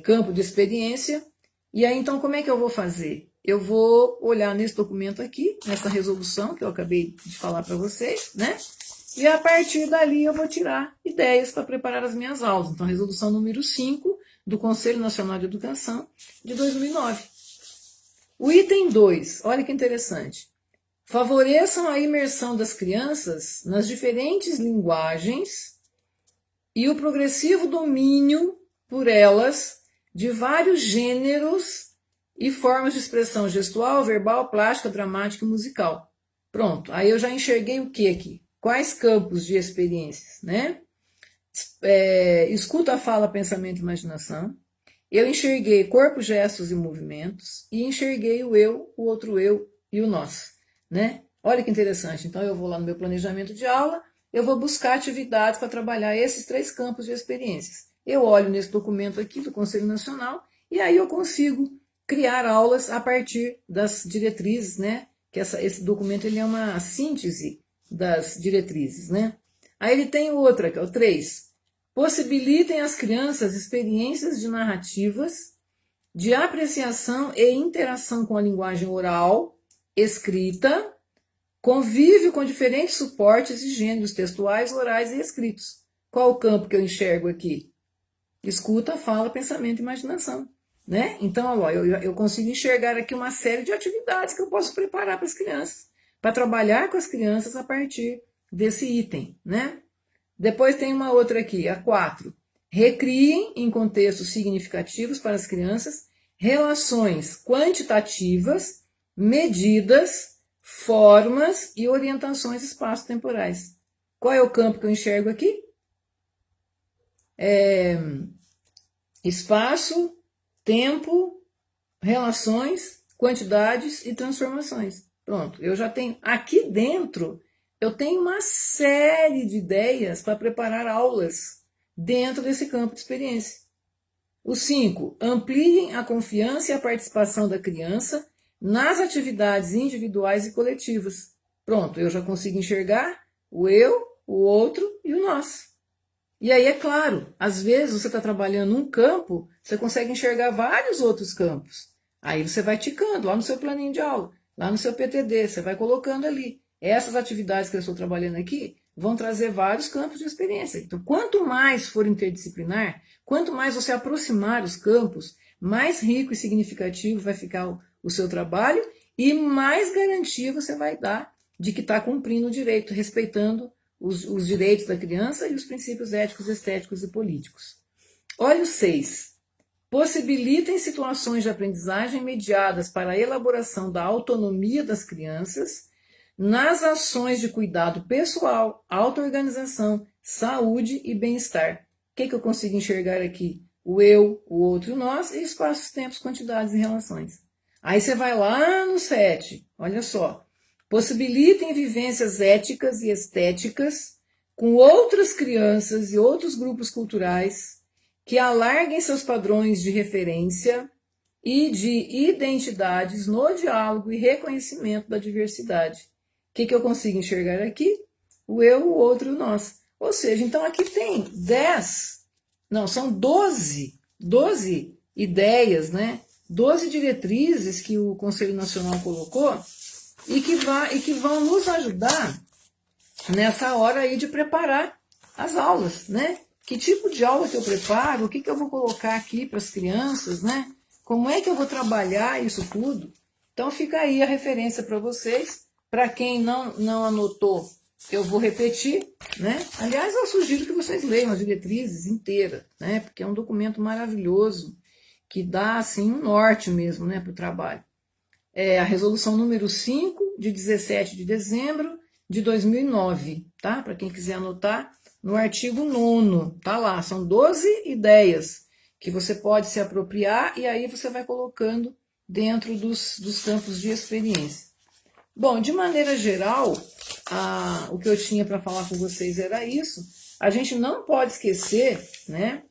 campo de experiência. E aí, então, como é que eu vou fazer? Eu vou olhar nesse documento aqui, nessa resolução que eu acabei de falar para vocês, né? E a partir dali eu vou tirar ideias para preparar as minhas aulas. Então, a resolução número 5 do Conselho Nacional de Educação de 2009. O item 2, olha que interessante. Favoreçam a imersão das crianças nas diferentes linguagens e o progressivo domínio por elas de vários gêneros e formas de expressão gestual, verbal, plástica, dramática e musical. Pronto, aí eu já enxerguei o que aqui? Quais campos de experiências, né? Escuta, fala, pensamento e imaginação. Eu enxerguei corpo, gestos e movimentos e enxerguei o eu, o outro eu e o nós, né? Olha que interessante. Então eu vou lá no meu planejamento de aula, eu vou buscar atividades para trabalhar esses 3 campos de experiências. Eu olho nesse documento aqui do Conselho Nacional e aí eu consigo criar aulas a partir das diretrizes, né? Que esse documento ele é uma síntese das diretrizes, né? Aí ele tem outra, que é o 3. Possibilitem às crianças experiências de narrativas, de apreciação e interação com a linguagem oral, escrita, convívio com diferentes suportes e gêneros textuais, orais e escritos. Qual o campo que eu enxergo aqui? Escuta, fala, pensamento e imaginação. Né? Então, ó, eu consigo enxergar aqui uma série de atividades que eu posso preparar para as crianças, para trabalhar com as crianças a partir desse item. Né? Depois tem uma outra aqui, a 4. Recriem em contextos significativos para as crianças relações quantitativas, medidas, formas e orientações espaço-temporais. Qual é o campo que eu enxergo aqui? Espaço, tempo, relações, quantidades e transformações. Pronto, eu já tenho aqui dentro, eu tenho uma série de ideias para preparar aulas dentro desse campo de experiência. O 5, ampliem a confiança e a participação da criança nas atividades individuais e coletivas. Pronto, eu já consigo enxergar o eu, o outro e o nós. E aí, é claro, às vezes você está trabalhando um campo, você consegue enxergar vários outros campos. Aí você vai ticando lá no seu planinho de aula, lá no seu PTD, você vai colocando ali. Essas atividades que eu estou trabalhando aqui vão trazer vários campos de experiência. Então, quanto mais for interdisciplinar, quanto mais você aproximar os campos, mais rico e significativo vai ficar o seu trabalho e mais garantia você vai dar de que está cumprindo o direito, respeitando os direitos da criança e os princípios éticos, estéticos e políticos. Olha o 6. Possibilitem situações de aprendizagem mediadas para a elaboração da autonomia das crianças nas ações de cuidado pessoal, auto-organização, saúde e bem-estar. O que eu consigo enxergar aqui? O eu, o outro e o nós, e espaços, tempos, quantidades e relações. Aí você vai lá no 7, olha só. Possibilitem vivências éticas e estéticas com outras crianças e outros grupos culturais que alarguem seus padrões de referência e de identidades no diálogo e reconhecimento da diversidade. O que eu consigo enxergar aqui? O eu, o outro e o nós. Ou seja, então aqui tem 12 ideias, né? 12 diretrizes que o Conselho Nacional colocou e que vão nos ajudar nessa hora aí de preparar as aulas, né? Que tipo de aula que eu preparo, o que eu vou colocar aqui para as crianças, né? Como é que eu vou trabalhar isso tudo? Então fica aí a referência para vocês. Para quem não anotou, eu vou repetir, né? Aliás, eu sugiro que vocês leiam as diretrizes inteiras, né? Porque é um documento maravilhoso que dá assim um norte mesmo, né, para o trabalho. É a resolução número 5, de 17 de dezembro de 2009, tá? Para quem quiser anotar, no artigo 9º, tá lá, são 12 ideias que você pode se apropriar e aí você vai colocando dentro dos campos de experiência. Bom, de maneira geral, o que eu tinha para falar com vocês era isso. A gente não pode esquecer, né,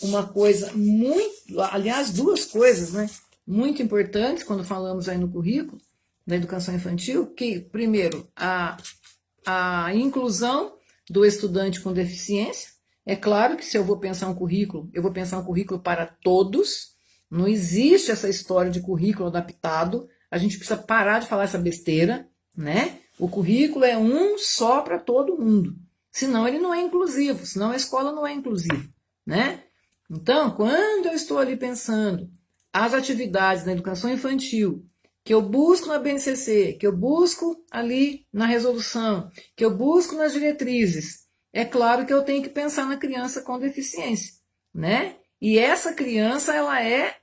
uma coisa muito, aliás, 2 coisas, né, muito importantes quando falamos aí no currículo da educação infantil, que, primeiro, a inclusão do estudante com deficiência. É claro que se eu vou pensar um currículo, eu vou pensar um currículo para todos. Não existe essa história de currículo adaptado. A gente precisa parar de falar essa besteira, né? O currículo é um só para todo mundo. Senão ele não é inclusivo, senão a escola não é inclusiva, né? Então, quando eu estou ali pensando as atividades na educação infantil, que eu busco na BNCC, que eu busco ali na resolução, que eu busco nas diretrizes, é claro que eu tenho que pensar na criança com deficiência, né? E essa criança, ela é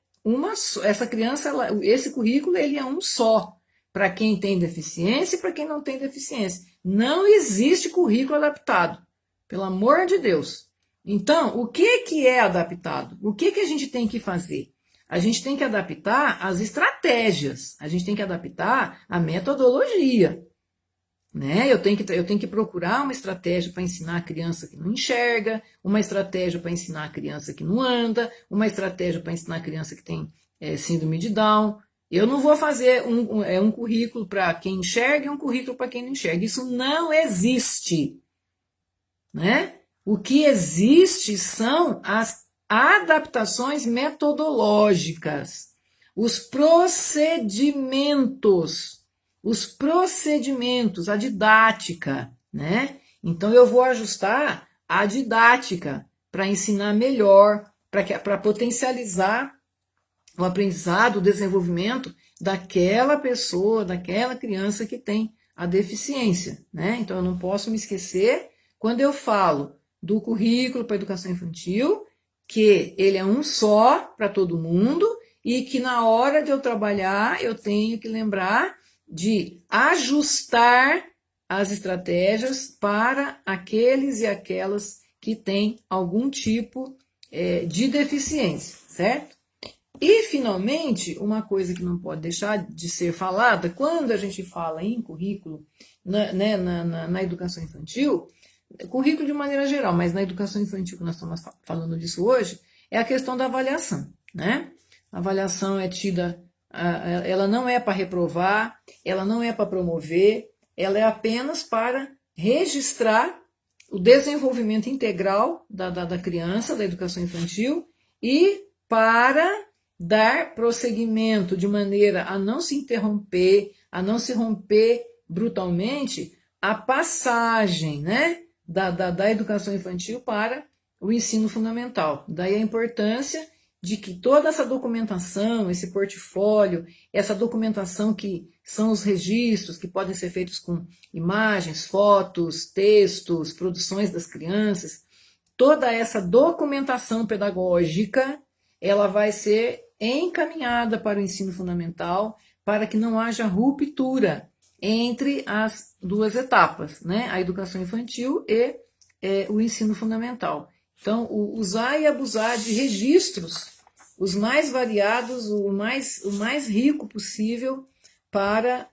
esse currículo, ele é um só. para quem tem deficiência e para quem não tem deficiência. Não existe currículo adaptado, pelo amor de Deus. Então, o que é adaptado? O que a gente tem que fazer? A gente tem que adaptar as estratégias, a gente tem que adaptar a metodologia. Né? Eu tenho que procurar uma estratégia para ensinar a criança que não enxerga, uma estratégia para ensinar a criança que não anda, uma estratégia para ensinar a criança que tem síndrome de Down. Eu não vou fazer um currículo para quem enxerga e um currículo para quem não enxerga. Isso não existe. Né? O que existe são as adaptações metodológicas, os procedimentos, a didática, né? Então eu vou ajustar a didática para ensinar melhor, para potencializar o aprendizado, o desenvolvimento daquela pessoa, daquela criança que tem a deficiência, né? Então eu não posso me esquecer, quando eu falo do currículo para a educação infantil, que ele é um só para todo mundo e que na hora de eu trabalhar eu tenho que lembrar de ajustar as estratégias para aqueles e aquelas que têm algum tipo de deficiência, certo? E, finalmente, uma coisa que não pode deixar de ser falada, quando a gente fala em currículo na educação infantil, currículo de maneira geral, mas na educação infantil que nós estamos falando disso hoje, é a questão da avaliação, né? A avaliação é tida, ela não é para reprovar, ela não é para promover, ela é apenas para registrar o desenvolvimento integral da criança, da educação infantil, e para dar prosseguimento de maneira a não se interromper, a não se romper brutalmente a passagem, né, da educação infantil para o ensino fundamental. Daí a importância de que toda essa documentação, esse portfólio, essa documentação que são os registros que podem ser feitos com imagens, fotos, textos, produções das crianças, toda essa documentação pedagógica, ela vai ser encaminhada para o ensino fundamental para que não haja ruptura entre as duas etapas, né? A educação infantil e o ensino fundamental. Então, usar e abusar de registros, os mais variados, o mais rico possível, para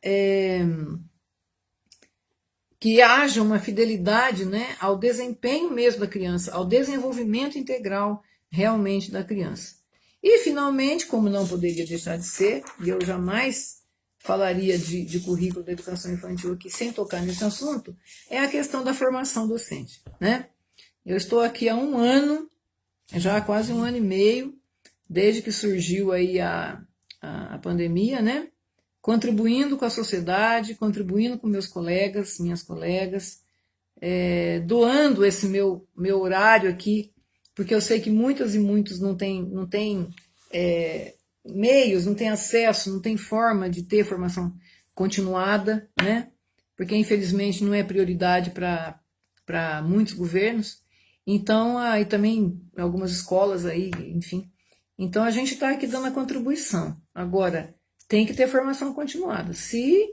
que haja uma fidelidade, né, ao desempenho mesmo da criança, ao desenvolvimento integral realmente da criança. E, finalmente, como não poderia deixar de ser, e eu jamais falaria de currículo da educação infantil aqui sem tocar nesse assunto, é a questão da formação docente, né? Eu estou aqui há um ano, já há quase um ano e meio, desde que surgiu aí a pandemia, né? Contribuindo com a sociedade, contribuindo com meus colegas, minhas colegas, doando esse meu horário aqui, porque eu sei que muitas e muitos não têm meios, não têm acesso, não têm forma de ter formação continuada, né? Porque infelizmente não é prioridade para muitos governos. Então, e também algumas escolas aí, enfim. Então, a gente está aqui dando a contribuição. Agora, tem que ter formação continuada. Se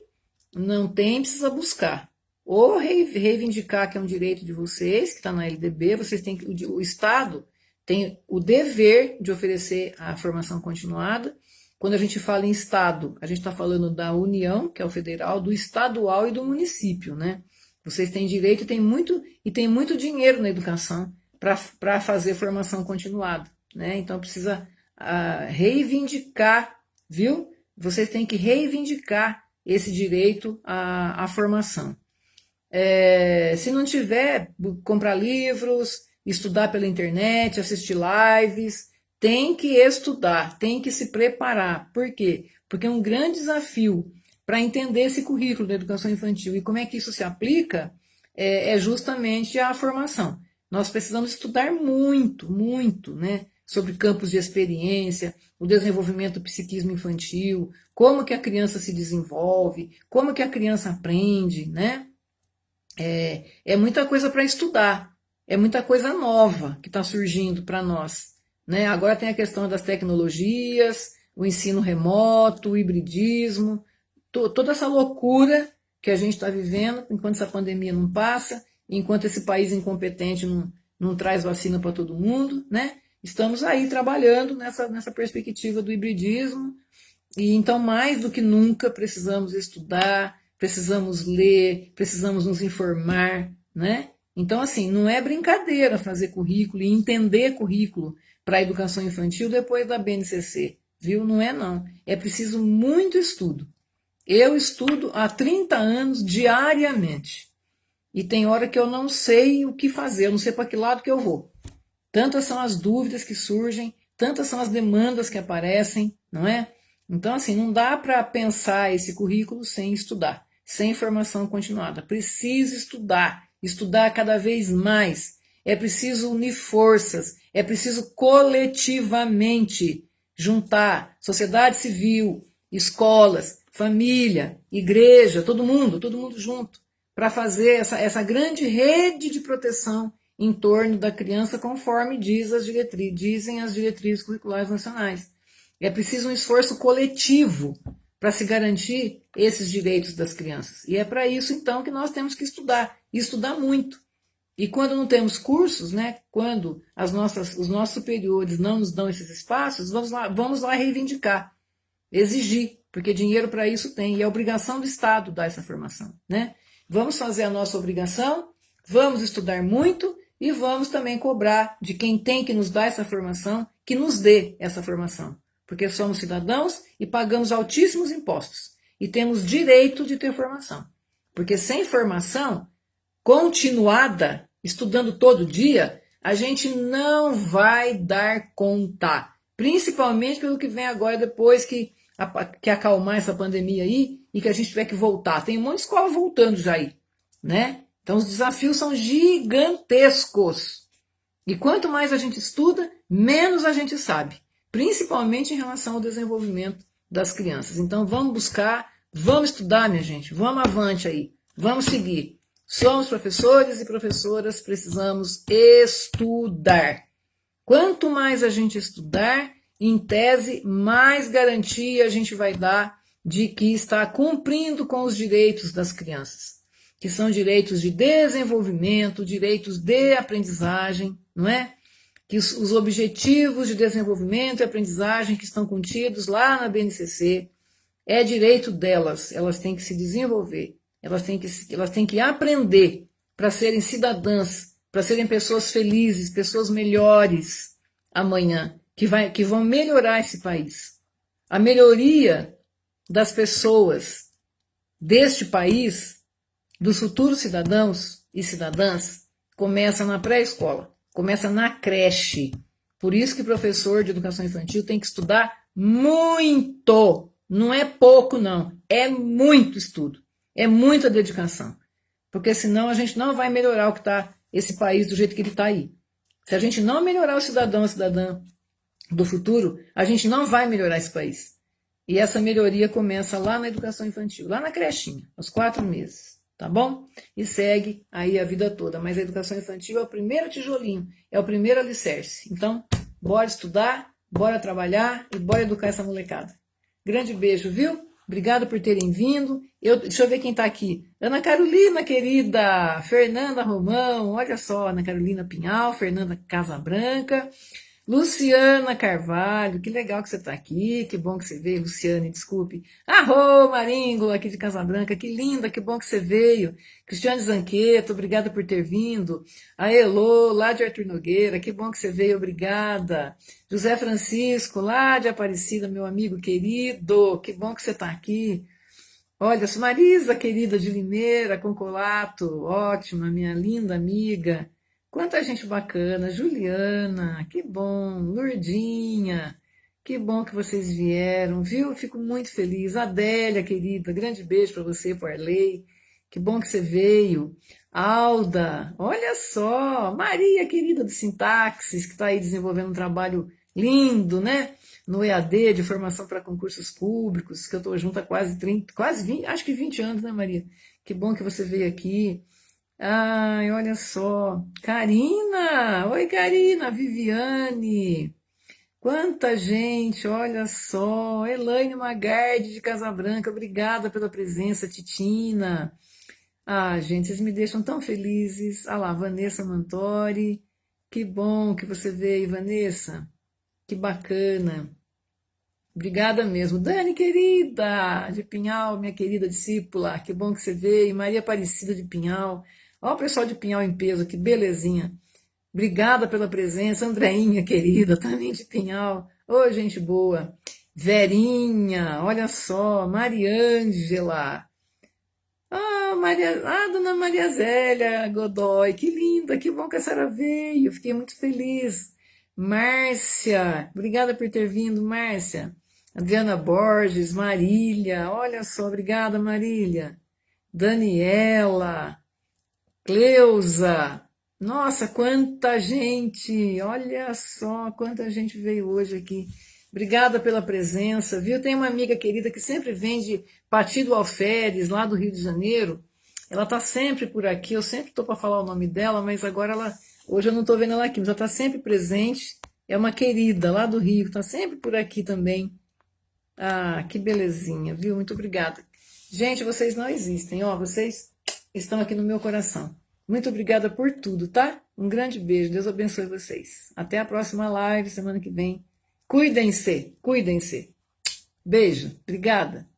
não tem, precisa buscar. Ou reivindicar que é um direito de vocês, que está na LDB, vocês têm o Estado tem o dever de oferecer a formação continuada. Quando a gente fala em Estado, a gente está falando da União, que é o federal, do estadual e do município, né? Vocês têm direito e tem muito dinheiro na educação para fazer formação continuada, né? Então precisa reivindicar, viu? Vocês têm que reivindicar esse direito à formação. Se não tiver, comprar livros, estudar pela internet, assistir lives, tem que estudar, tem que se preparar. Por quê? Porque é um grande desafio para entender esse currículo da educação infantil e como é que isso se aplica, é justamente a formação. Nós precisamos estudar muito, muito, né, sobre campos de experiência, o desenvolvimento do psiquismo infantil, como que a criança se desenvolve, como que a criança aprende, né? É muita coisa para estudar, é muita coisa nova que está surgindo para nós, né? Agora tem a questão das tecnologias, o ensino remoto, o hibridismo, toda essa loucura que a gente está vivendo, enquanto essa pandemia não passa, enquanto esse país incompetente não traz vacina para todo mundo, né? Estamos aí trabalhando nessa perspectiva do hibridismo, e então, mais do que nunca, precisamos estudar, precisamos ler, precisamos nos informar, né? Então, assim, não é brincadeira fazer currículo e entender currículo para a educação infantil depois da BNCC, viu? Não é não. É preciso muito estudo. Eu estudo há 30 anos diariamente. E tem hora que eu não sei o que fazer, eu não sei para que lado que eu vou. Tantas são as dúvidas que surgem, tantas são as demandas que aparecem, não é? Então, assim, não dá para pensar esse currículo sem estudar, sem formação continuada. Precisa estudar, estudar cada vez mais. É preciso unir forças, é preciso coletivamente juntar sociedade civil, escolas, família, igreja, todo mundo junto, para fazer essa grande rede de proteção em torno da criança, conforme dizem as diretrizes curriculares nacionais. É preciso um esforço coletivo para se garantir esses direitos das crianças. E é para isso, então, que nós temos que estudar, e estudar muito. E quando não temos cursos, né, quando os nossos superiores não nos dão esses espaços, vamos lá reivindicar, exigir, porque dinheiro para isso tem, e é obrigação do Estado dar essa formação, né? Vamos fazer a nossa obrigação, vamos estudar muito e vamos também cobrar de quem tem que nos dar essa formação, que nos dê essa formação, porque somos cidadãos e pagamos altíssimos impostos e temos direito de ter formação, porque sem formação continuada, estudando todo dia, a gente não vai dar conta, principalmente pelo que vem agora depois que acalmar essa pandemia aí e que a gente tiver que voltar. Tem um monte de escola voltando já aí, né? Então os desafios são gigantescos. E quanto mais a gente estuda, menos a gente sabe, principalmente em relação ao desenvolvimento das crianças. Então vamos buscar, vamos estudar, minha gente, vamos avante aí, vamos seguir. Somos professores e professoras, precisamos estudar. Quanto mais a gente estudar, em tese, mais garantia a gente vai dar de que está cumprindo com os direitos das crianças, que são direitos de desenvolvimento, direitos de aprendizagem, não é? Que os objetivos de desenvolvimento e aprendizagem que estão contidos lá na BNCC é direito delas, elas têm que se desenvolver, elas têm que aprender para serem cidadãs, para serem pessoas felizes, pessoas melhores amanhã, que vão melhorar esse país. A melhoria das pessoas deste país, dos futuros cidadãos e cidadãs, começa na pré-escola, começa na creche. Por isso que professor de educação infantil tem que estudar muito. Não é pouco, não. É muito estudo. É muita dedicação. Porque senão a gente não vai melhorar o que está esse país do jeito que ele está aí. Se a gente não melhorar o cidadão, a cidadã do futuro, a gente não vai melhorar esse país. E essa melhoria começa lá na educação infantil, lá na crechinha, aos 4 meses, tá bom? E segue aí a vida toda. Mas a educação infantil é o primeiro tijolinho, é o primeiro alicerce. Então, bora estudar, bora trabalhar e bora educar essa molecada. Grande beijo, viu? Obrigado por terem vindo. Deixa eu ver quem está aqui. Ana Carolina, querida. Fernanda Romão, olha só. Ana Carolina Pinhal, Fernanda Casabranca. Luciana Carvalho, que legal que você está aqui, que bom que você veio, Luciane, desculpe. Arro, Maringo, aqui de Casabranca, que linda, que bom que você veio. Cristiane Zanqueto, obrigada por ter vindo. A Elô, lá de Arthur Nogueira, que bom que você veio, obrigada. José Francisco, lá de Aparecida, meu amigo querido, que bom que você está aqui. Olha, Marisa, querida de Limeira, Concolato, ótima, minha linda amiga. Quanta gente bacana, Juliana, que bom, Lurdinha, que bom que vocês vieram, viu? Fico muito feliz. Adélia, querida, grande beijo para você, Parley, que bom que você veio. Alda, olha só, Maria, querida do Sintaxis, que está aí desenvolvendo um trabalho lindo, né? No EAD, de formação para concursos públicos, que eu estou junto há quase 30, quase 20, acho que 20 anos, né, Maria? Que bom que você veio aqui. Ai, olha só. Karina! Oi, Karina! Viviane! Quanta gente, olha só. Elaine Magardi de Casabranca, obrigada pela presença, Titina. Ah, gente, vocês me deixam tão felizes. Ah lá, Vanessa Mantori. Que bom que você veio, Vanessa. Que bacana. Obrigada mesmo. Dani, querida, de Pinhal, minha querida discípula, que bom que você veio. Maria Aparecida de Pinhal. Olha o pessoal de Pinhal em peso, que belezinha. Obrigada pela presença. Andreinha, querida, também de Pinhal. Ô, gente boa. Verinha, olha só. Mariângela. Dona Maria Zélia Godoy, que linda, que bom que a senhora veio, fiquei muito feliz. Márcia, obrigada por ter vindo, Márcia. Adriana Borges, Marília, olha só, obrigada, Marília. Daniela, Cleusa, nossa, quanta gente, olha só quanta gente veio hoje aqui. Obrigada pela presença, viu? Tem uma amiga querida que sempre vende Pati do Alferes, lá do Rio de Janeiro. Ela está sempre por aqui, eu sempre estou para falar o nome dela, mas agora hoje eu não estou vendo ela aqui, mas ela está sempre presente. É uma querida lá do Rio, está sempre por aqui também. Ah, que belezinha, viu? Muito obrigada. Gente, vocês não existem, ó, vocês estão aqui no meu coração. Muito obrigada por tudo, tá? Um grande beijo, Deus abençoe vocês. Até a próxima live, semana que vem. Cuidem-se, cuidem-se. Beijo, obrigada.